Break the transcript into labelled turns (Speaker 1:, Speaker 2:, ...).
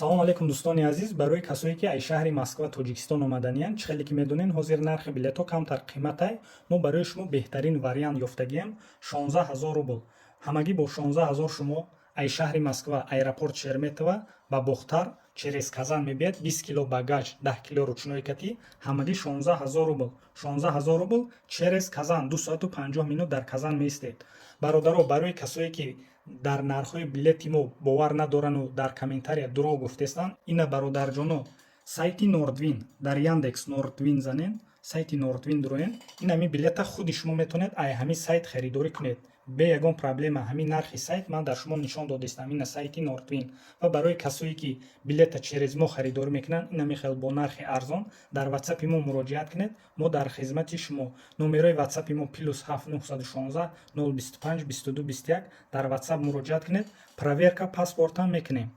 Speaker 1: салом алейкум дӯстони азиз. Барои касое ки аз шаҳри Москва, Тоҷикистон омаданиям, чӣ хеле ки медонен ҳозир нархи билетҳо камтар қиматай. Мо барои шумо беҳтарин вариант ёфтагием 16 000 рубл. Ҳамагӣ бо 16 000 шумо аз шаҳри Москва аэропорт Шереметова ба Бохтар через Казан мебиед. 20 кило багаж, 10 кило ручной катӣ, ҳамагӣ 16 000 рубл. 16 000 рубл через Казан 2 соату 50 минут дар Казан меистед. Бародаро, барои касое ки дар нархҳои билети мо бовар надорану дар комментария дурог гуфтестанд, ина бародарҷоно сайти Nordwind, дар Яндекс Nordwind занед, сайти Nordwind роен, ин ҳамин билета худи шумо метавонед аз ҳамин сайт харидорӣ кунед бе ягон проблема. Ҳамин нархи сайт ман дар шумо нишон додистам, ина сайти Nordwind. Ва барои касое ки билета через мо харидорӣ мекунанд, ин ҳамин хел бо нархи арзон дар WhatsApp-и мо муроҷиат кунед. Мо дар хизмати шумо. Номерои WhatsApp-и мо +7 916 025 22 21. Дар WhatsApp муроҷиат кунед, проверка паспортам мекунем.